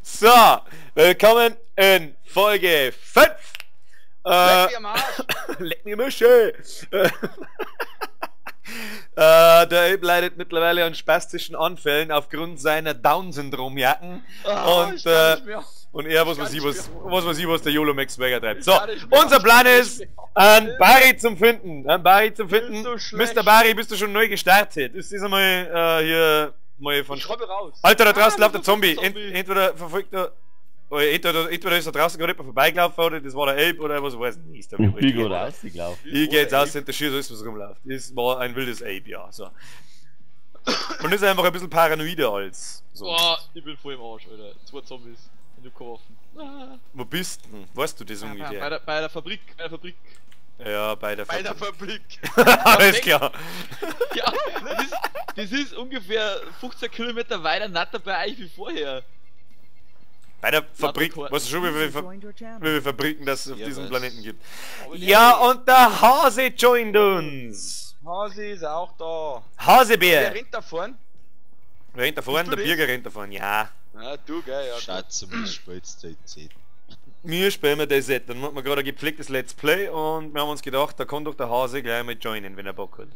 So, willkommen in Folge 5. Leck mir am Arsch! Leck mir Mische! Der Abe leidet mittlerweile an spastischen Anfällen aufgrund seiner Down-Syndrom-Jacken. Und er, was der YOLO-Max Mega treibt. So, unser Plan ist, einen Barry zum finden. Mr. Barry, bist du schon neu gestartet? Ist das einmal hier mal von... Ich schreibe raus. Alter, da draußen läuft der Zombie. Entweder verfolgt er... Entweder ist da draußen gerade jemand vorbeigelaufen oder das war der Ape oder was weiß ich nicht. Ich bin gerade rausgelaufen. Ich geh jetzt aus, hinter Schier, so ist was rumläuft. Das war ein wildes Ape, ja. So. Und ist einfach ein bisschen paranoider als so. Boah, ich bin voll im Arsch, Alter. 2 Zombies. Und ich hab keine Waffen. Wo bist du denn? Weißt du das ungefähr? Bei der Fabrik. Ja, bei der Fabrik. Alles klar. Ja, das ist ungefähr 15 Kilometer weiter nicht dabei wie vorher. Bei der Fabrik, weißt du schon, wie viele Fabriken das auf diesem Planeten gibt? Aber Ja, und der Hase joint uns! Hase ist auch da. Hasebär! Wer rennt da vorn? Wer rennt da vorne? Der Bürger rennt da vorne, ja. Ja, du, gell, ja. Schatz, du spielst jetzt Wir spielen wir das jetzt. Dann machen wir gerade ein gepflegtes Let's Play und wir haben uns gedacht, da kann doch der Hase gleich mal joinen, wenn er Bock hat.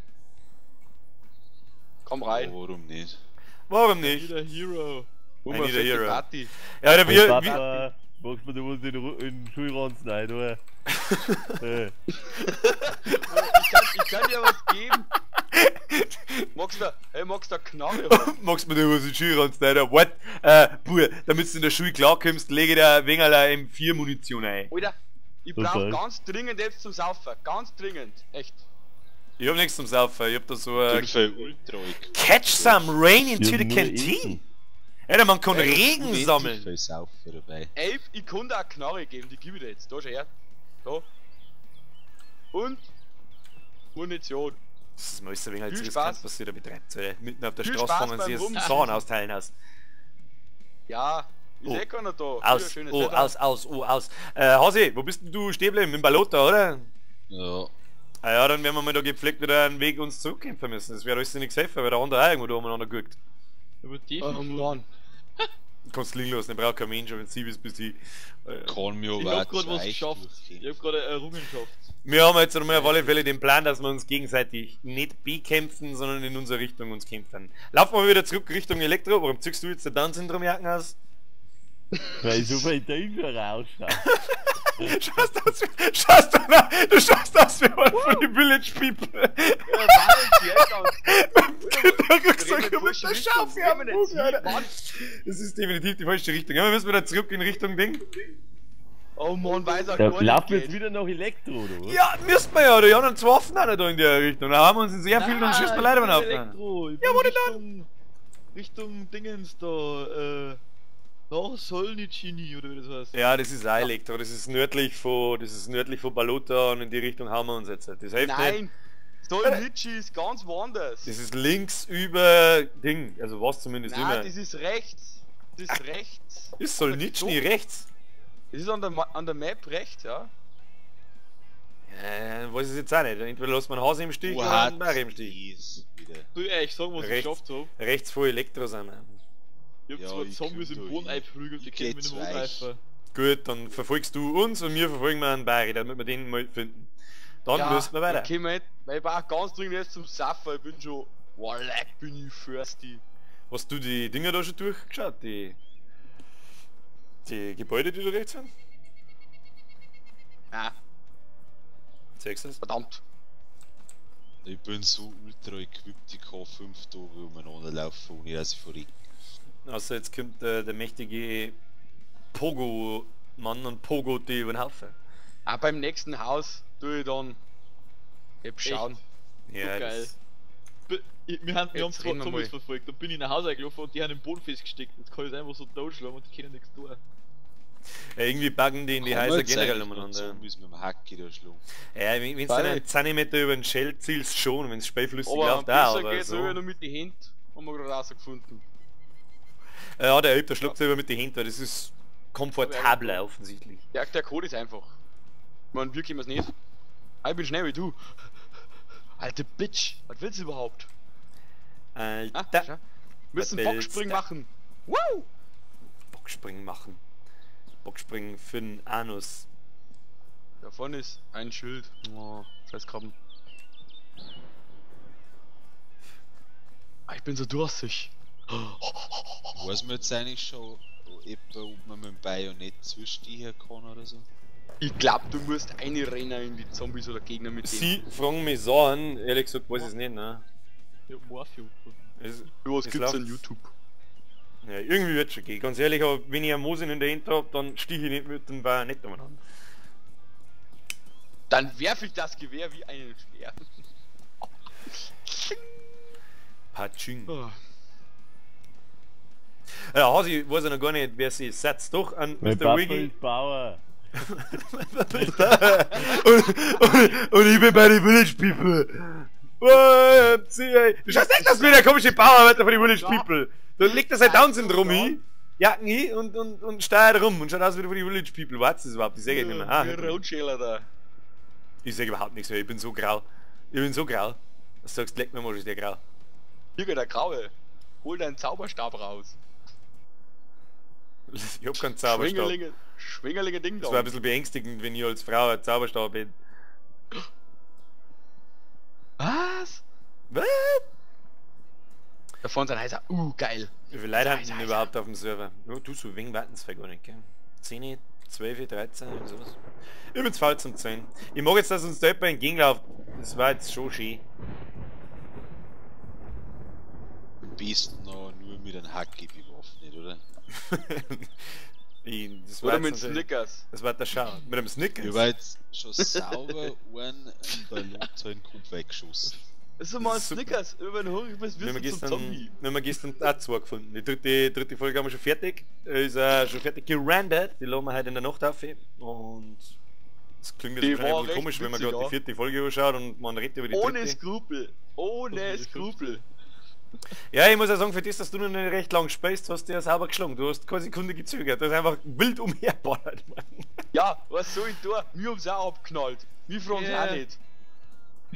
Komm rein. Oh, warum nicht? Warum nicht? Wieder Hero. I need a hero. Party. Ja, der Papa, magst du mir da was in den Schulranzen rein, oder? Ich kann dir was geben. Magst du Knarre? Magst du mir da was in den Schulranz rein? What? Buh, damit du in der Schule klarkommst, lege ich da ein wenig M4 Munition ein. Alter, ich brauch ganz dringend jetzt zum Saufen. Ganz dringend. Echt. Ich hab nichts zum Saufen, ich hab da so Ultra. Catch some rain into the nur canteen! Alter, man kann Regen sammeln! Viel Saufen dabei. Ape, ich kann dir eine Knarre geben, die gebe ich dir jetzt. Da, schau her. Da. Und Munition. Das ist meist ein wenig Viel als Spaß. riskant, was ihr da betreibt. Mitten auf der Viel Straße Spaß fangen sie beim das Rumziehen. Zorn austeilen aus. Ja, ist Oh. eh keiner da. Aus, Schönes oh, Wetter. aus. Hasi, wo bist denn du stehen geblieben? Im Balota, oder? Ja. Ah ja, dann werden wir mal da gepflegt wieder einen Weg uns zurückkämpfen müssen. Das wäre alles nichts helfen, weil der andere auch irgendwo da umeinander guckt. Aber Mann. Kannst liegen lassen, ich brauche kein Mensch, wenn sie bis sie. Kann mir Ich aber hab gerade was zwei geschafft. durchgehen. Ich hab gerade eine Errungenschaft. Wir haben jetzt einmal auf alle Fälle den Plan, dass wir uns gegenseitig nicht bekämpfen, sondern in unsere Richtung uns kämpfen. Laufen wir wieder zurück Richtung Elektro. Warum ziehst du jetzt der Down-Syndrom-Jacken aus? Weil ich so weit dahinter rausschaue. Du schaust aus wie one von den Village People. Ja, Mann, Der Rucksack Reden mit der falsche Schaufel Richtung. am Reden Bug, jetzt Alter. Mann. Das ist definitiv die falsche Richtung. Ja, wir müssen wieder zurück in Richtung Ding. Oh Mann, weiß er Da gar laufen nicht jetzt wieder noch Elektro, oder? Ja, müssen wir ja. Die anderen zwei Waffen auch nicht da in der Richtung. Da haben wir uns in sehr vielen und schießen wir leider mal auf. Elektro. Ja, wo denn Richtung Dingens da, nach Solnicini oder wie das heißt. Ja, das ist auch Elektro. Das ist nördlich von Balota und in die Richtung haben wir uns jetzt. Das hilft nicht. Nein, Solnici ist ganz woanders. Das ist links über Ding. Also was zumindest Nein, immer. das ist rechts. Das ist rechts. Ist Solnitschny rechts? Das ist an der Map rechts, ja. Weiß ich jetzt auch nicht. Entweder lässt man Hase im Stich oder einen Barry im Stich. Wieder. Du, ich sag, was ich Rechts. geschafft hab. Rechts vor Elektro sind wir. Ich hab Ja, zwei ich Zombies komm im da Boden hin. eingeprügelt, die Ich kennen geh mich nicht zu mehr euch. angreifen. Gut, dann verfolgst du uns und wir verfolgen mal einen Barry, damit wir den mal finden. Dann müssen wir weiter. Okay, weil ich brauch ganz dringend jetzt zum Saffer, ich bin schon... Wow, leck, bin ich thirsty. Hast du die Dinger da schon durchgeschaut? Die Gebäude, die da rechts sind? Ah, Zeigst du das? verdammt. Ich bin so ultra equipped, ich kann 5 Tage umeinander laufen, ohne dass ich verrecke. Außer jetzt kommt der mächtige Pogo-Mann und Pogo die über den Haufen. Auch beim nächsten Haus tue ich dann... schauen. Ja, geil. Wir haben Jetzt zwei reden wir Zombies mal. verfolgt, dann bin ich nach Hause gelaufen und die haben den Boden festgesteckt. Jetzt kann ich es einfach so totschlagen und die können nichts tun. Irgendwie buggen die in die Kann Häuser man generell zeigen, umeinander. Zombies mit dem Hacki da schlagen. Ja, wenn du Weil- einen Zentimeter über den Shell zielst schon, wenn es spätflüssig Aber läuft besser auch, aber geht's so. so. Nur mit den Händen, haben wir gerade rausgefunden. Ja, der Ape, der schluckt selber mit den Händen, das ist komfortabler offensichtlich. Der Code ist einfach. Man, wir können es nicht. Ah, ich bin schnell wie du. Alte Bitch, was willst du überhaupt? Alter. Schau. Müssen Was Boxspringen willst machen. Wow! Boxspringen machen. Boxspringen für den Anus. Davon ist ein Schild. Oh, scheiß Krabben. Ich bin so durstig. Weiß man jetzt eigentlich schon, etwa, ob man mit dem Bajonett zwischenstehen kann oder so? Ich glaub, du musst eine Renner in die Zombies oder Gegner mit denen. Sie fragen mich so an, ehrlich gesagt weiß ich es nicht, ne? Ja, Morphio. Es, Was es gibt's läuft- an YouTube? Ja, irgendwie wird schon gehen. Ganz ehrlich, aber wenn ich eine Mosin in der Hand hab, dann stich ich nicht mit dem Bajonett umeinander. Dann werf ich das Gewehr wie einen Speer. Patsching. Oh. Ja, Hasi, weiß ja noch gar nicht, wer sie setzt. Doch an Mein Mr. Papa Wiggy. ist Bauer. und ich bin bei den Village People. Du schaust echt aus wie der komische Bauarbeiter von den Village People. Da legt er sein Down-Syndrom hin, Jacken hin und steuert rum und schaut aus wie von den Village People. Was ist das überhaupt? Ich sag nicht mehr. Der Rotschäler da. Ich sag überhaupt nichts mehr, ich bin so grau. Ich bin so grau. Was sagst du, leck mir mal, ist der grau. Hier geht der Graue. Hol deinen Zauberstab raus. Ich hab keinen Zauberstab. Schwingerlinge Ding Das war ein bisschen beängstigend, wenn ich als Frau ein Zauberstab bin. Was? Was? Da vorne sein heißer, geil. Wie viele Leute haben Heißer, denn heißer. überhaupt auf dem Server? Ja, du, so wegen warten es gar nicht, gell? 10, 12, 13 oder sowas. Ich bin's faul zum 10. Ich mag jetzt, dass uns da jemand entgegenläuft. Das war jetzt schon schön. Am besten noch nur mit einem Hacki bewaffnet, oder? Das Oder jetzt mit natürlich- Snickers. Das war der Schau. Mit einem Snickers. Ich war jetzt schon sauber einen Ballon zu einem Kopf weggeschossen. Das ist doch mal ein Das ist super. Snickers. Über den Hungrig bist, Wir haben wirst du zum Zombie. gestern auch zwei gefunden. Die dritte Folge haben wir schon fertig. Ist schon fertig gerendert. Die lassen wir heute in der Nacht auf. Und es klingt Die jetzt war wahrscheinlich ein bisschen recht komisch, wenn man witzig, gerade ja. die 4. Folge anschaut und man redet über die Ohne dritte. Skrupel. Ohne Skrupel. Ja, ich muss ja sagen, für das, dass du noch nicht recht lang spielst, hast du ja sauber geschlagen. Du hast keine Sekunde gezögert. Du hast einfach wild umherballert, Mann. Ja, was soll ich tun? Wir haben's auch abgeknallt. Wir fragen's Ja. auch nicht.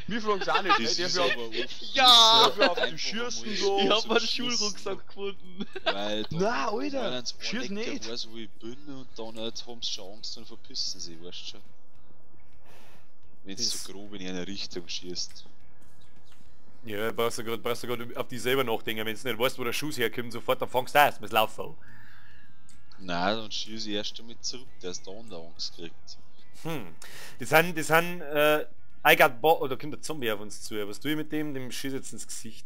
Wir fragen's auch nicht. Das Ey, ist der aber wir oft Ja, so wir auf einfach die Schürsten einmal so. Ich hab zum meinen Schießen. Schulrucksack gefunden. Weil da Na, Alter, weil eins schieß anlegt, der nicht. weiß, wo ich bin und dann jetzt haben sie schon Angst und verpissen sie, weißt du schon. Wenn es Das- so grob in eine Richtung schießt. Ja, brauchst du gerade auf dich selber nachdenken. Wenn du nicht weißt, wo der Schuss herkommt, sofort, dann fangst du erst mit Laufen an. Nein, dann schieße ich erst damit zurück, der ist da an der Angst kriegt. Das sind, I got bot, oder kommt der Zombie auf uns zu. Was tue ich mit dem? Dem schießt jetzt ins Gesicht.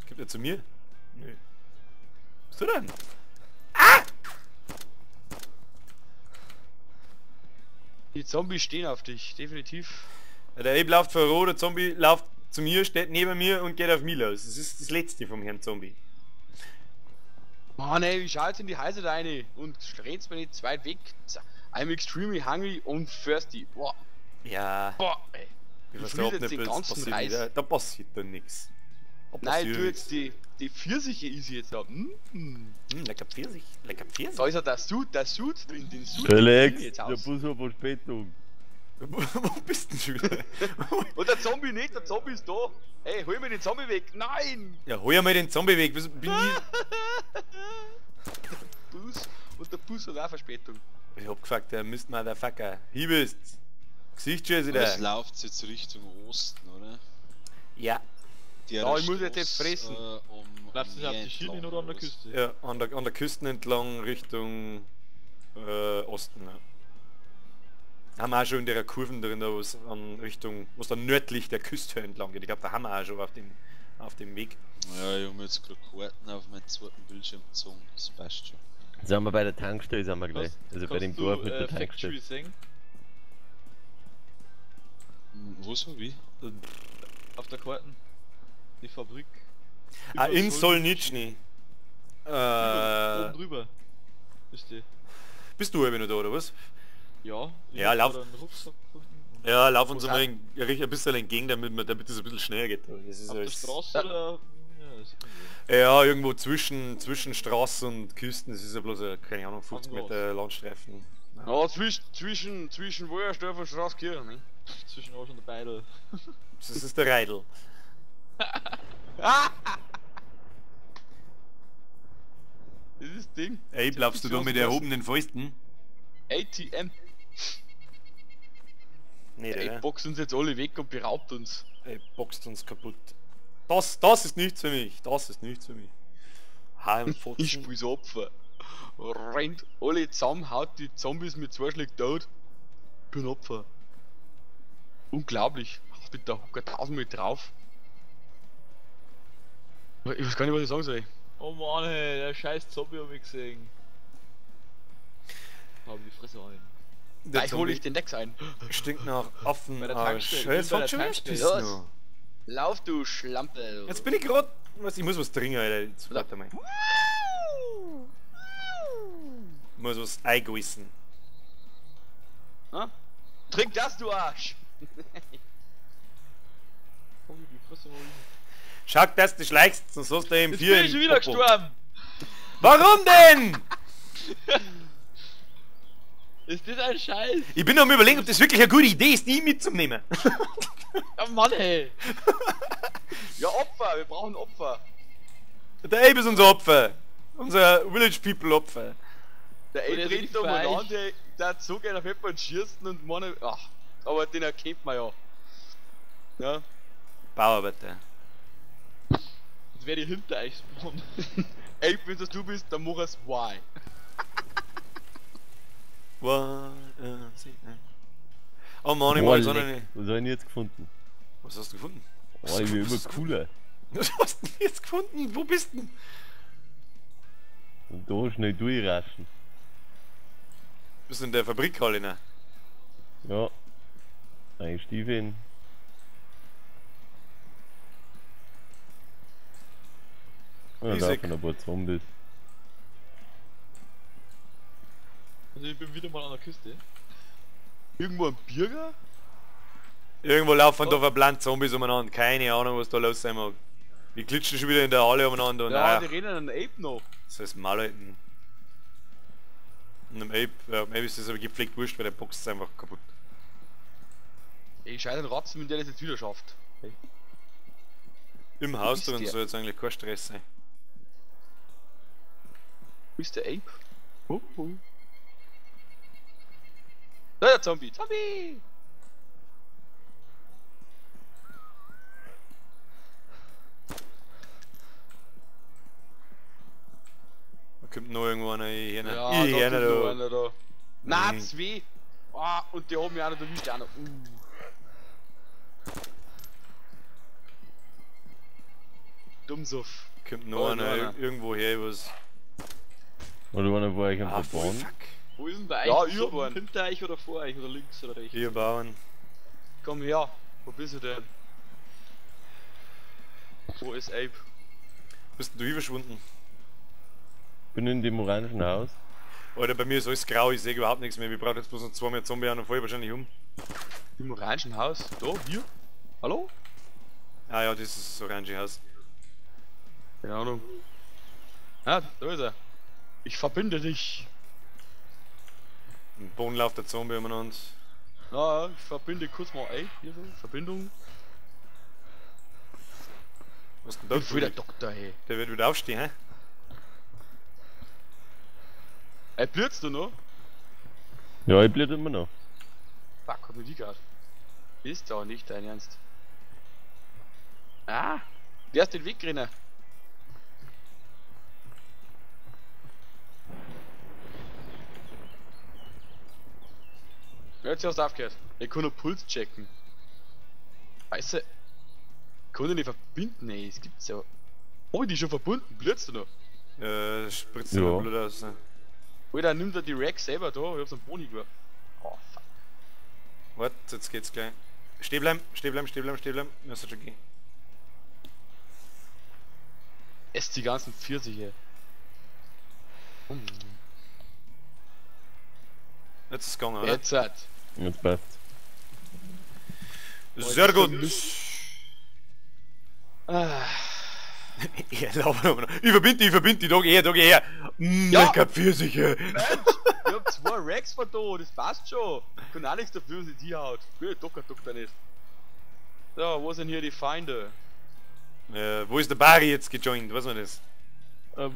Kommt er zu mir? Nö. Was du denn? Die Zombies stehen auf dich, definitiv. Der Abe läuft vor Rot, der Zombie läuft zu mir, steht neben mir und geht auf mich los. Das ist das letzte vom Herrn Zombie. Mann ey, wie schaut's in die Heise rein und rennst mir nicht zu weit weg. I'm extremely hungry und thirsty. Boah, Ja, boah, ey. wie Ich was fühl da jetzt den abnippelst, ganzen passiert Reis. nicht. Da passiert dann nichts. Nein, du jetzt die Pfirsiche ist jetzt da. Lecker Pfirsich, lecker Pfirsich. Da ist ja der Suit drin, den Suit Felix, jetzt der aus. Bus hat Verspätung. Wo bist denn schon wieder? Und der Zombie nicht, der Zombie ist da. Ey, hol mir den Zombie weg. Nein! Ja, hol ja mal den Zombie weg. Bin Bus. Und der Bus hat auch Verspätung. ich hab gefragt, der müsst mal der Fucker. Hier bist. Gesichtsschüsse Aber es da. läuft jetzt Richtung Osten, oder? Ja, Der Ja, ich muss jetzt nicht fressen. Bleibst du auf die Schiene oder an der Küste? ja, an der Küste entlang Richtung Osten. Ja. Haben wir auch schon in der Kurven drin, da was an Richtung, was dann nördlich der Küste entlang geht. Ich glaube, da haben wir auch schon auf dem Weg. Ja, ich habe jetzt gerade Karten auf meinen zweiten Bildschirm gezogen, das passt schon. Sind wir bei der Tankstelle, sind wir gleich. Also bei dem Dorf mit der Factory Tankstelle. sehen? Wo so wie? Auf der Karten. Die Fabrik. Ah, Über in Solnitschny. Oben drüber. Ist die. Bist du eben noch da, oder was? Ja. Ich Ja, hab lauf. da einen Rucksack gefunden. Und Ja, lauf uns Wo mal ein bisschen entgegen, damit es ein bisschen schneller geht. Das ist auf der alles, Straße oder? Ja, das ist ja, irgendwo zwischen Straße und Küsten. Das ist ja bloß, keine Ahnung, 50 Am Meter Landstreifen. Ja, zwischen Wojersdorf und Straßkirchen, ne? Zwischen Arsch und der Beidel. Das ist der Reidel. Das ist das Ding. Ey, bleibst du da mit erhobenen Fäusten? ATM. Nee, Ey, der boxt uns jetzt alle weg und beraubt uns. Ey, boxt uns kaputt. Das ist nichts für mich. Das ist nichts für mich. Ich Heimfotzen. spiel's Opfer. Rennt alle zusammen, haut die Zombies mit 2 Schlägen tot. Bin Opfer. Unglaublich. Ich bin da Hocker 1000 mit drauf. Ich weiß gar nicht, was ich sagen soll. Oh Mann, hey, der scheiß Zombie hab ich gesehen. Hab die Fresse ein. Der Gleich hole ich den Dex ein. stinkt nach Affen. Bei der Ah, Tankstelle, Jetzt bei der fängt schon wieder Tankstelle. Pissen Los. an. Lauf, du Schlampe. Jetzt bin ich grad. Ich muss was trinken, Alter. Jetzt warte mal. Ich muss was eingießen. Ha? Trink das, du Arsch! Hab ich die Fresse holen. Schau, dass du schleichst, sonst hast du eben Jetzt 4 bin ich schon wieder gestorben! Warum denn? Ist das ein Scheiß? Ich bin am überlegen, ob das wirklich eine gute Idee ist, die mitzunehmen. Oh Mann, hey! Ja, Opfer, wir brauchen Opfer. Der Abe ist unser Opfer. Unser Village People Opfer. Der Und Ape er ist rennt da für mal euch. an, der hat so gerne auf jemanden schießen und meine. Ach, aber den erkennt man ja. Ja. Bauarbeiter. Jetzt werde ich hinter euch spawnen. Ape, wenn das du bist, dann mach es Y. Oh Mann, ich Boah, mag so leck. eine. Was hab ich jetzt gefunden? Was hast du gefunden? Oh, ich bin immer cooler. Was hast du jetzt gefunden? Wo bist du? Und da schnell durchraschen. Bist du in der Fabrikhalle, ne? Ja. Ein Stiefel. Und da Riesig. laufen ein paar Zombies. Also ich bin wieder mal an der Küste. Irgendwo ein Bürger? Irgendwo laufen da verblannt Zombies umeinander. Keine Ahnung, was da los sein mag. Die glitschen schon wieder in der Halle umeinander und Ja, naja, die rennen an den Ape noch. das heißt mal halten. Und am Ape, ja, am Ape ist das aber gepflegt wurscht, weil der Box ist einfach kaputt. Ich scheide einen Ratzen, wenn der das jetzt wieder schafft. Im Haus ist drin der? soll jetzt eigentlich kein Stress sein. Wo ist der Ape? Da der Zombie! Zombie! Da kommt noch irgendwo einer hier. Ja, Ich da hier kommt noch da. einer da. Na, Mhm. 2! Ah, und die haben mich auch noch erwischt. Auch noch. Dummsuff. Kommt noch Oh, einer noch einer. irgendwo her, was. Oder einer von euch am Ah, voll Verband? fuck. Wo ist denn bei Ja, euch? ihr So, waren. hinter euch oder vor euch oder links oder rechts? Hier bauen. Komm her. Wo bist du denn? Wo ist Ape? Bist denn du hier verschwunden? Bin in dem orangen Haus. Alter, bei mir ist alles grau, ich sehe überhaupt nichts mehr. Wir brauchen jetzt bloß noch 2 mehr Zombie an und fall wahrscheinlich um. Im orangen Haus? Da? Hier? Hallo? Ah ja, das ist das orange Haus. Keine Ahnung. Ah, da ist er. Ich verbinde dich. Im Boden läuft der Zombie umeinander. Ja, ich verbinde kurz mal ein. Hier so, Verbindung. Was ist denn Ich da? bin voll der Tobi? Doktor, hey. Der wird wieder aufstehen, hä? Ey, blitzt du noch? Ja, ich bleib immer noch. Fuck, hat mir die gerade. Ist doch nicht dein Ernst. Ah! Wer ist den Wegrenner? Jetzt hast du aufgehört. Ich kann noch Puls checken. Scheiße. Ich kann den nicht verbinden, ey. Es gibt's ja. Hab ich die schon verbunden? Blödst du noch? Spritzt Ja. ja. Blut aus. Ne? Alter, nimm da die Rack selber da. Ich hab's am Boni gemacht. Oh, fuck. Warte, jetzt geht's gleich. Steh bleiben, steh bleiben, steh bleiben, steh bleiben. Müsste schon gehen. Esst die ganzen Pfirsiche. Jetzt ist es gegangen, oder? Jetzt hat. Jetzt passt. Sehr gut. Ah. Ja, ich verbinde die, da geh her. Ja. Lecker Pfirsiche. Mensch, ich hab 2 Racks von da, das passt schon. Ich kann auch nichts dafür, dass ich die haut. Gut, duckt er nicht. So, wo sind hier die Feinde? Wo ist der Barry jetzt gejoint? Was war das? Ja.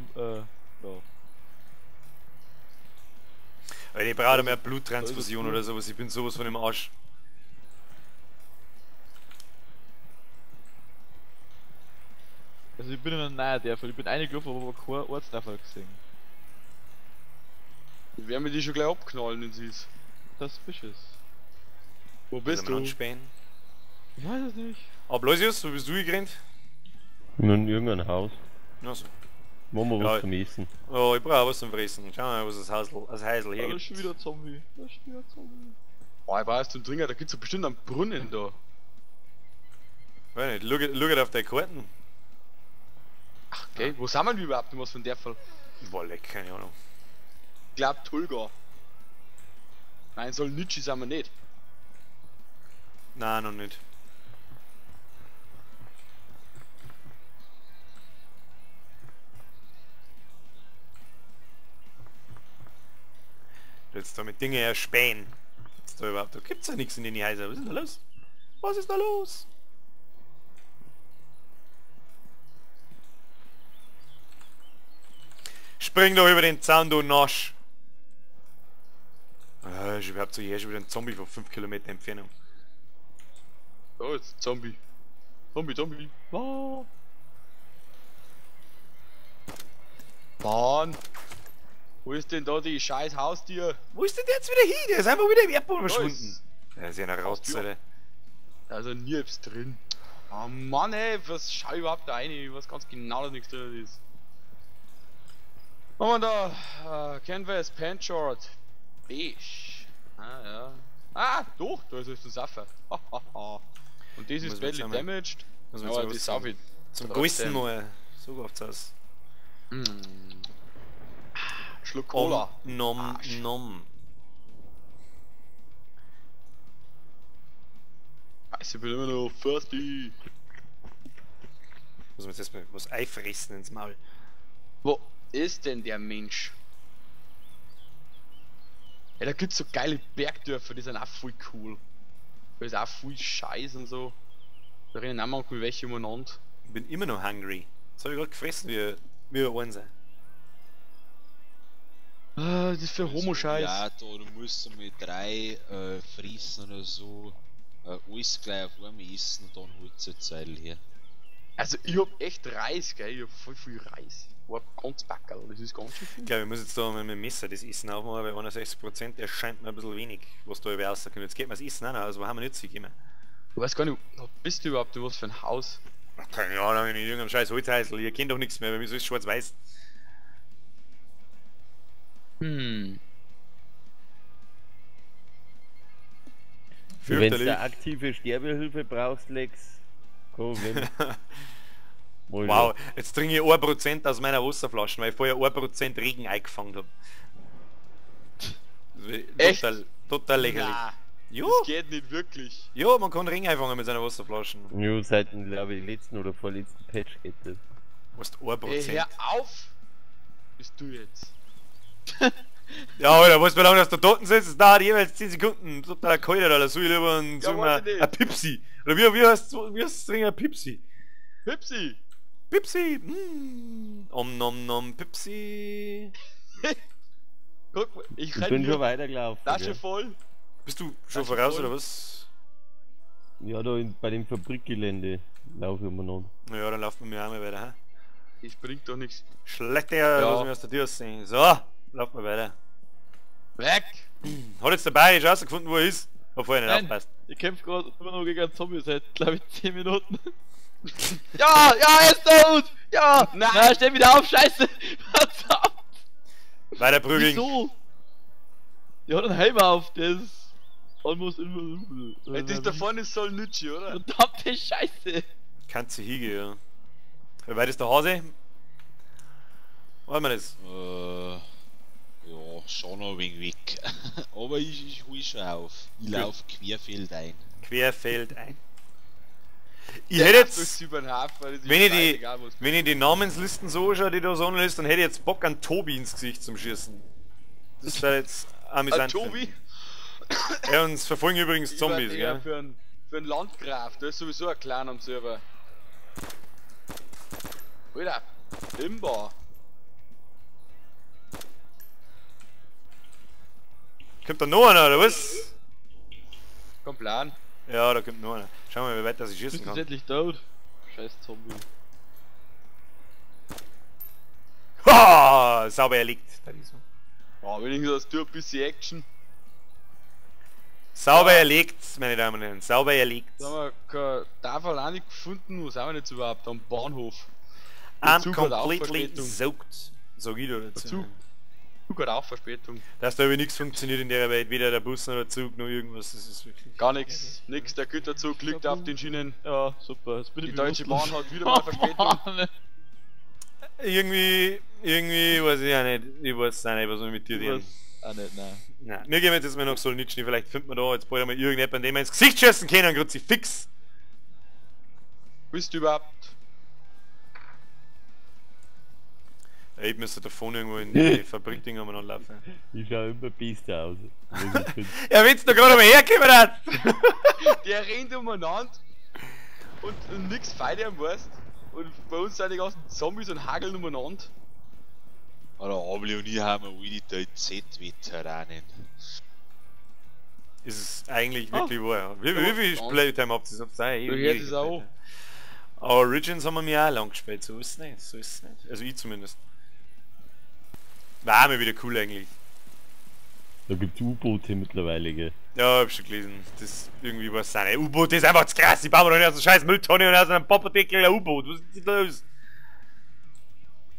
Weil ich brauche mehr Bluttransfusion oder sowas, ich bin sowas von im Arsch. Also ich bin in einer neuen Dörfer, ich bin eingelaufen, aber kein Ortstreffer gesehen. Die werden wir die schon gleich abknallen, wenn sie ist. Das bist es. Wo bist du? Spähen. Ich weiß es nicht. Aloysius, wo bist du gerannt? In irgendein Haus. Achso. Machen wir Ja. was zum Essen. Oh, ich brauche was zum Fressen. Schau mal, was das Heisel hier Da ist gibt. schon wieder ein Zombie. Da ist schon wieder ein Zombie. Oh, ich weiß zum Trinken, da gibt's ja bestimmt einen Brunnen da. Weiß nicht, schau auf deine Karten. Ach, okay, wo sind wir denn überhaupt noch was von der Fall? Boah, leck, keine Ahnung. Ich glaub Tulga. Nein, Solnitschi sind wir nicht. Nein, noch nicht. Du willst da mit Dingen erspähen. Jetzt da überhaupt, da gibt's ja nichts in den Häusern. Was ist denn da los? Was ist da los? Spring doch über den Zaun, du Nasch! Ist überhaupt so hier schon wieder ein Zombie von 5 Kilometer Entfernung. Oh, jetzt ein Zombie. Zombie. Oh. Mann! Wo ist denn da die scheiß Haustier? Wo ist denn der jetzt wieder hin? Der ist einfach wieder im Erdboden Da verschwunden. ist- Der ist ja eine Rotze, Alter. Da ist ein Nirps drin. Oh Mann ey, was schau ich überhaupt da rein? Ich weiß ganz genau, dass nichts drin ist. Was haben wir da? Canvas, Pantshort, Beige. Ah ja. Ah, doch, da ist es der Saffer. Und das Muss ist man badly jetzt einmal- damaged. muss man Aber jetzt die was Safi. Zum Trotzdem. Größten mal. So läuft's aus. Schluck Cola. Nom, Arsch. nom. Scheiße, ich bin immer noch thirsty. Muss man jetzt erstmal was einfressen ins Maul. Wo ist denn der Mensch? Ja, da gibt's so geile Bergdörfer, die sind auch voll cool. Da ist auch viel Scheiß und so. Da rennen auch manchmal welche umeinander. Ich bin immer noch hungry. Das hab ich gerade gefressen wie ein Einser. Ah, das ist für Homo-Scheiß. Ja, da du musst du mit 3 fressen oder so. Alles gleich auf einmal essen und dann holst du eine Zeit her. Also ich hab echt Reis, gell? Ich hab voll viel Reis. Ich hab ganz Backerl, das ist ganz schön Ich viel. glaube, ich muss jetzt da mit dem Messer das Essen aufmachen, weil 61% erscheint mir ein bisschen wenig, was da über rauskommt. Jetzt geht mir das Essen auch noch, also wo haben wir nicht so gegeben? Du weißt gar nicht, wo bist du überhaupt, in was für ein Haus? Keine Ahnung, in irgendeinem scheiß Holzhäusl, ihr kennt doch nichts mehr, bei mir ist alles schwarz-weiß. Wenn du Fürchterlich. eine aktive Sterbehilfe brauchst, Lex, komm, wenn. Wow, jetzt trinke ich 1% aus meiner Wasserflasche, weil ich vorher 1% Regen eingefangen habe. Echt? Total lächerlich. Na, Jo, das geht nicht wirklich. jo, man kann Regen einfangen mit seiner Wasserflasche. Ja, seit dem, glaube ich, letzten oder vorletzten Patch geht das. Was 1%? Ey, hör auf! Bist du jetzt? Ja, Alter, weißt du, wie lange das da Toten sitzt? Das dauert jeweils 10 Sekunden. Total kalt, Alter. Soll ich lieber ein, Ja, sagen wir, weiß ich nicht. ein Pipsi? Oder wie heißt das Ding, ein Pipsi? Pipsi! Pipsi! Om nom nom Pipsi! Guck mal, ich Ich renn bin schon hier. weitergelaufen. Tasche Gell? voll. Bist du schon Tasche voraus voll. oder was? Ja, da bei dem Fabrikgelände laufe ich immer noch. Ja, dann laufen wir auch mal weiter, hä? Ich bringt doch nichts. Schlechte, Ja. lass mich aus der Tür sehen. So, laufen wir weiter. Weg! Hat jetzt der Bayerisch rausgefunden, wo er ist? Hat vorher nicht Nein. aufpasst. Ich kämpfe gerade immer noch gegen einen Zombie seit, glaube ich, 10 Minuten. Ja, er ist tot! Ja! Nein! Na, stell wieder auf, scheiße! Verdammt! Weiter prügeln. Wieso? Der hat einen Helm auf, der ist almost invisible. Das ist da vorne ist Solnitschi, oder? Verdammte Scheiße! Kannst du hingehen, ja. Wie weit ist der Hase? Wollen wir das? Ja, schon noch ein wenig weg. Aber ich hol schon auf. Ich Gut. lauf querfeld ein. Querfeld ein. Ich hätte jetzt, wenn ich die Namenslisten so schaue, die da so ist, dann hätte ich jetzt Bock an Tobi ins Gesicht zum Schießen. Das wäre jetzt amüsant. Tobi? Ja, uns verfolgen übrigens Zombies, ja. gell? Für einen Landgraf, der ist sowieso ein Clan am Server. Alter, Limba. Kommt da noch einer, oder was? Komm, Plan. Ja, da kommt noch einer. Schau mal, wie weit das ich schießen Bist du kann. endlich tot? Scheiß Zombie. Ha! Sauber erlegt. Ja, wenigstens hast du ein bisschen Action. Sauber erlegt, meine Damen und Herren. Sauber erlegt. Da haben wir kein Tafel auch nicht gefunden, wo sind wir jetzt überhaupt? Am Bahnhof. I'm completely soaked. Sag ich da dazu. Zug hat auch Verspätung. Dass da aber nichts funktioniert in der Welt, weder der Bus noch der Zug noch irgendwas, das ist wirklich... Gar nichts. Nix, der Güterzug liegt auf den Schienen. Ja, super. Jetzt bin Die ich Deutsche Bahn hat wieder mal Verspätung. Irgendwie weiß ich auch nicht, ich weiß auch nicht, was wir mit dir tun. Ah nicht, nein. Nein, wir gehen jetzt mal nach Solnitschny, vielleicht findet man da jetzt bald einmal irgendjemanden, den wir ins Gesicht schießen können, gerade fix. Bist du überhaupt? Ja, ich müsste da vorne irgendwo in die Fabrikdinger mal anlaufen. Ich schau immer besser aus. Ja, wenn's da gerade mal herkommen hat! Der rennt umeinander und nix feit am weißt. Und bei uns sind die ganzen Zombies und hageln umeinander. Alter, Abli und ich haben alle die Z-Veteranen. Ist es eigentlich wirklich wahr, ja. Wie viel Playtime habt ihr? Du hörst es auch. Aber Origins haben wir mir auch lang gespielt, so ist es nicht, so ist es nicht. Also ich zumindest. War mir wieder cool eigentlich. Da gibt's U-Boote mittlerweile, gell? Ja, hab schon gelesen. Das irgendwie was sein. U-Boot ist einfach zu krass, die bauen doch nicht aus einer scheiß Mülltonne und aus einem Popperdeckel ein U-Boot. Was ist da los?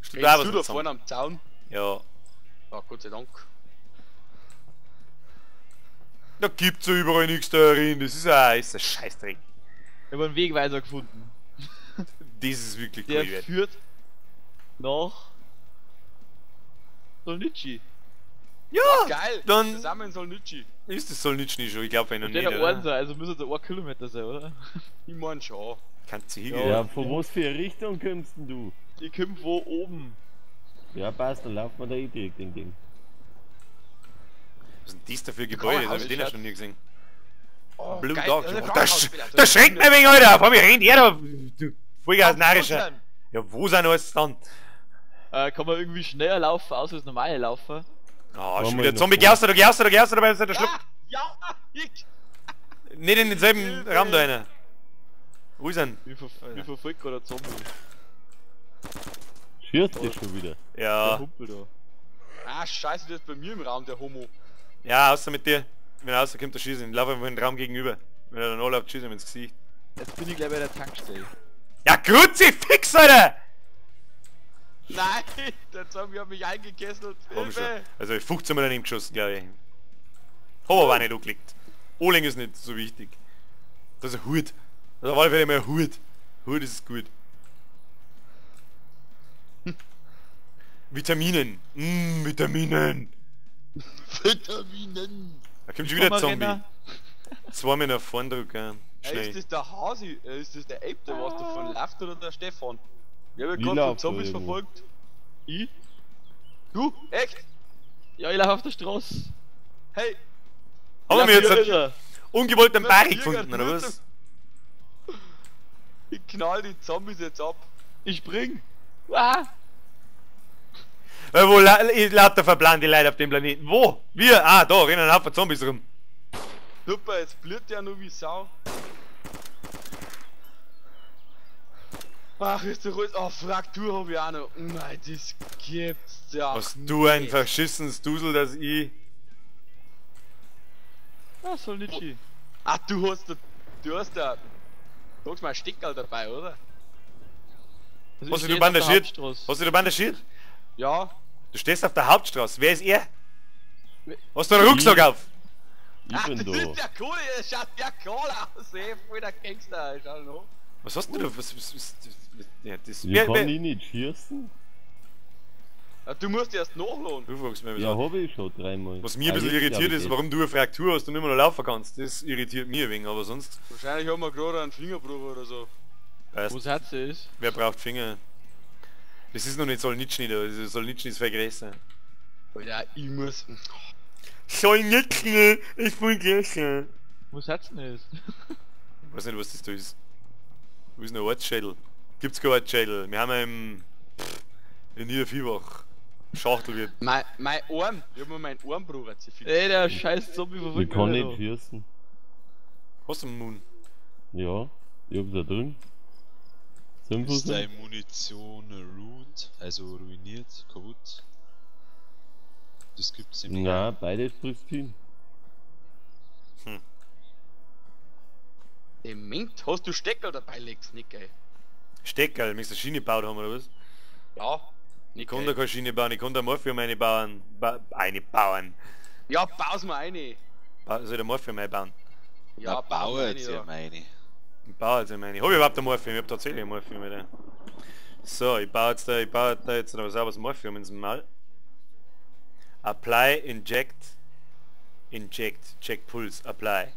Bist du da vorne am Zaun? Ja. Ah, Gott sei Dank. Da gibt's ja überall nichts da rein, das ist ein Scheißdreck. Ich habe einen Wegweiser gefunden. Das ist wirklich Der cool. führt nach Solnitschny. Ja! Geil! Dann Zusammen in Solnitschny. ist das Solnitschny schon, ich glaube wenn noch Der nicht, der Ohren sein, also müsste der 1 Kilometer sein, oder? Ich mein schon. Kannst du Ja, hingehen? von was für eine Richtung kommst denn du? Ich komm von oben. Ja, passt, dann laufen wir da direkt in dem. Was sind das da für Gebäude? Das hab ich den ja schon nie gesehen. Oh, Blue geil. Dog. Also Das schränkt mich ein wenig, Alter! Vor mir rennt er da! Du Vollgas narischer! Ja, wo sind alles dann? Kann man irgendwie schneller laufen, außer das normale Laufen? Ah, schon wieder Zombie, geh aus da, dabei ist der Schluck! Ja! Ich! Nicht in denselben Raum da rein! Wo ist denn? Wie verfolgt gerade der Zombie? Schießt ihr schon wieder? Der Ja, Humpel da. Ah, scheiße, der ist bei mir im Raum, der Homo. ja, außer mit dir. Wenn er rauskommt, der schießen. Ich laufe einfach in den Raum gegenüber. Wenn er dann anläuft, schießen ihm ins Gesicht. Jetzt bin ich gleich bei der Tankstelle. Ja, Kruzifix, Alter! Nein, der Zombie hat mich eingekesselt. Hab ich schon. Hilfe! Also 15 Mal daneben geschossen, glaube ich. Hab aber auch nicht angeklickt. Oling ist nicht so wichtig. Das ist ein Hut. Das ist auf alle Fälle mal ein Hut. Hut ist gut. Vitaminen. Vitaminen. Vitaminen! Da kommt schon wieder ein Zombie. Renner. 2 Mal nach vorn drücken. Ist Schnell. das der Hasi? Ist das der Ape, der was davon läuft, oder der Stefan? Ja, wir Ich gerade von lauf Zombies irgendwo. verfolgt. Ich? Du? Echt? Ja, ich laufe auf der Straße. Hey! Haben wir jetzt einen Irre. ungewollten Na, Barry Jäger, gefunden, oder was? Ich knall die Zombies jetzt ab. Ich spring. Ah. Wo lauter verplante Leute auf dem Planeten? Wo? Wir? Ah, da rennen ein Haufen Zombies rum. Super, jetzt blüht der nur wie Sau. Ach, ist doch alles. Oh, Fraktur hab ich auch noch. Nein, das gibt's ja. Hast du ein verschissenes Dusel, dass ich... Ah, Solnitschny. Ach, du hast da. Du hast mal ein Stickerl dabei, oder? Also Hast ich du steh da jetzt auf der bandagiert? Hauptstraße. Hast du da bandagiert? Ja. Du stehst auf der Hauptstraße. Wer ist er? Hast du einen Rucksack auf? Ich Ach, bin das da. ist der Coole, der schaut ja cool aus, ey, voll der Gangster, schau noch. Was hast du da? Was ja, das... Ich kann ich nicht schießen? Ja, du musst erst nachladen. Du fragst mich, Ja, habe ich schon dreimal. was mich ein bisschen jetzt irritiert glaub ist, ich warum du eine Fraktur hast und nicht mehr noch laufen kannst. Das irritiert mich ein wenig, aber sonst... Wahrscheinlich haben wir gerade einen Fingerbruch oder so. Weißt, Wo seid ihr? wer braucht Finger? Das ist noch nicht Solnitschny da, das ist Solnitschny ist vergessen. Alter, ich muss... Solnitschny ist voll gegessen. Wo seid ihr? Ich weiß nicht, was das da ist. Wo ist ein Ortsschädel? Gibt's kein Ortsschädel? Wir haben im... in Niederviehbach. Schachtel wird. Mein Arm, ich hab mir meinen Arm gebrochen. Ey, der scheiß Zombie Ich verfolgt kann mich nicht schießen. Hast du einen Moon? Ja, ich hab's da drin. Ist 5%. deine Munition ruined, also ruiniert, kaputt? Das gibt's nämlich. Na, beides pristine. Dement, hast du Stecker dabei, Lex, nicht geil. Steckerl, möchtest du eine Schiene gebaut haben oder was? Ja, Ich nicht kann da geil. keine Schiene bauen, ich kann da Morphium eine bauen. Bauen. Ja, baus mal eine. Soll der Morphium einbauen? Ja, Ja, baus baue mal jetzt eine. ja Ja. meine. Ich baue jetzt meine. Hab ich überhaupt ein Morphium? Ich hab tatsächlich ein Morphium wieder. So, ich baue da jetzt noch was Morphium ins Mal. Apply, inject, check Pulse, apply.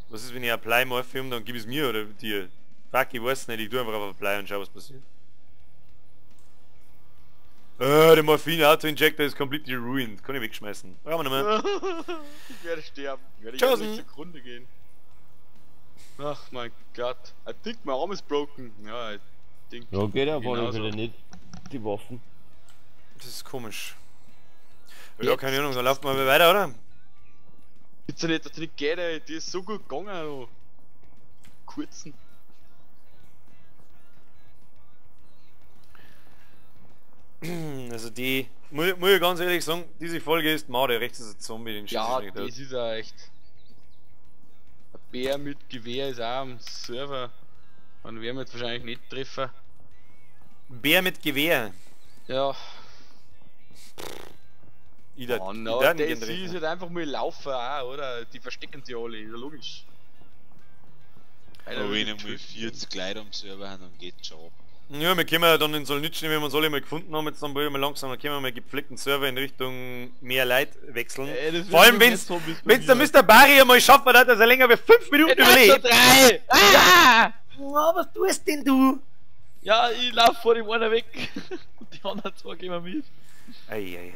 Was ist, wenn ich apply Morphium, dann gib es mir oder dir? Fuck, ich weiß nicht, ich tue einfach auf apply und schau, was passiert. Der Morphin Auto Injector ist completely ruined. Kann ich wegschmeißen. Brauchen wir nicht mehr. Ich werde sterben. Ich werde Chosen. nicht zugrunde gehen. Ach mein Gott. I think my arm is broken. Ja, I think... Ja, geht auf alle genauso. Fälle nicht. Die Waffen. Das ist komisch. Ja, keine Ahnung, dann laufen wir mal weiter, oder? Bitte nicht, dass die nicht geht, ey. Die ist so gut gegangen, du. Kurzen. Also die, muss ich ganz ehrlich sagen, diese Folge ist Made, rechts ist ein Zombie, den Ja, schieße ich das nicht ist ja echt. Ein Bär mit Gewehr ist auch am Server. Man werden wir jetzt wahrscheinlich nicht treffen. Bär mit Gewehr. Ja, Ich da, oh ich no, darf das nicht gern ist treffen. halt einfach mal laufen auch, oder? Die verstecken sich alle, ja logisch. Einer Aber will wenn dich einmal töten. 40 Leute am Server haben, dann geht's schon ab. Ja, wir können ja dann in Solnitschny, wenn wir uns alle mal gefunden haben, jetzt dann mal langsam, dann können wir mal gepflegten Server in Richtung mehr Leute wechseln. Ey, das Vor allem wird wenn's, jetzt Zombies bei wenn's der mir. Mr. Barry einmal schaffen hat, dass er länger wie 5 Minuten überlebt. 3! Ah! Oh, was tust denn du? Ja, ich lauf vor dem einer weg. Und die anderen zwei gehen wir mit. Ei.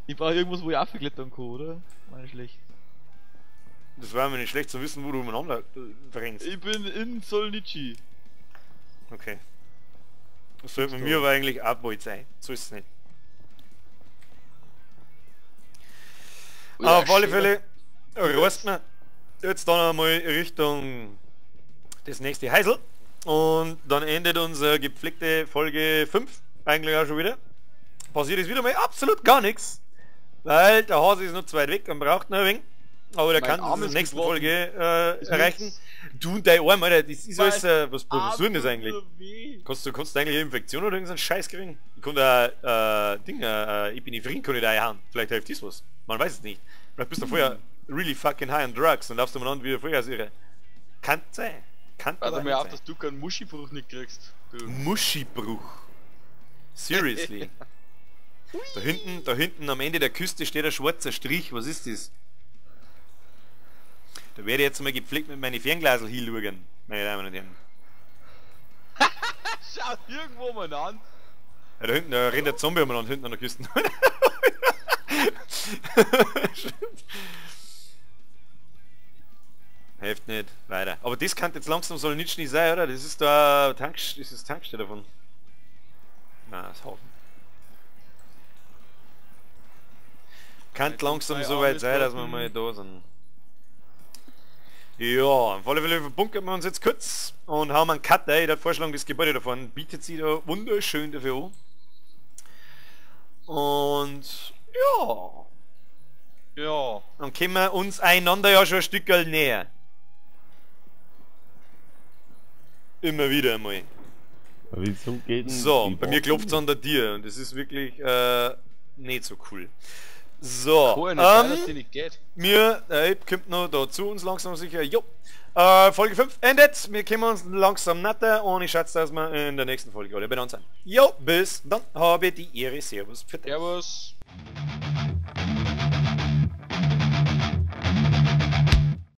Ich brauche irgendwas, wo ich aufklettern kann, oder? Meine schlecht. Das war mir nicht schlecht zu wissen, wo du umeinander verrenkst. Ich bin in Solnitschny. Okay. Das sollte mit mir aber eigentlich auch bald sein. So ist es nicht. Ja, Auf alle schön. Fälle reißt man jetzt dann einmal Richtung das nächste Heisel und dann endet unsere gepflegte Folge 5 eigentlich auch schon wieder. Passiert ist wieder mal absolut gar nichts, weil der Hase ist noch zu weit weg und braucht noch ein wenig, aber der Mein kann Arm das in der ist nächsten gebrochen. Folge Das erreichen. wird's. Du und dein Arm, Alter, das ist Mein alles, was ist denn das eigentlich? Kannst du eigentlich eine Infektion oder irgendeinen Scheiß kriegen? Ich kann da Epinephrin kann ich da einhauen. Vielleicht hilft das was. Man weiß es nicht. Vielleicht bist du vorher really fucking high on drugs und laufst du mal an wie vorher als irre. Kann sein. Kann Pass aber mir auf, nicht sein. dass du keinen Muschibruch nicht kriegst. Du. Muschibruch. Seriously. Da hinten am Ende der Küste steht ein schwarzer Strich. Was ist das? Da werde ich jetzt mal gepflegt mit meinen Fernglasel hinschauen, meine Damen und Herren. Schau irgendwo mal an. Ja, da hinten, da rennt der Zombie umeinander hinten an der Küste. Hilft nicht, weiter. Aber das kann jetzt langsam Solnitschny sein, oder? Das ist da das ist Tankstelle davon. Na, das Hafen. Kann Jetzt langsam sind so zwei weit sein, dass wir Arme mal da sind. Ja, auf alle Fälle verbunkern wir uns jetzt kurz und haben einen Cut, ey. Ich würde vorschlagen, das Gebäude davon bietet sich da wunderschön dafür an. Und ja, Ja. dann können wir uns einander ja schon ein Stück näher. Immer wieder einmal. Wieso geht denn So, die bei mir Waffen? klopft es an der Tür und das ist wirklich nicht so cool. So, Cool, nicht sein, dass die nicht geht. mir, der Ape kommt noch da zu uns langsam sicher. Jo. Folge 5 endet. Wir kommen uns langsam natter und ich schätze, dass wir in der nächsten Folge alle benannt sind. Jo, bis dann habe die Ehre. Servus. Für Servus.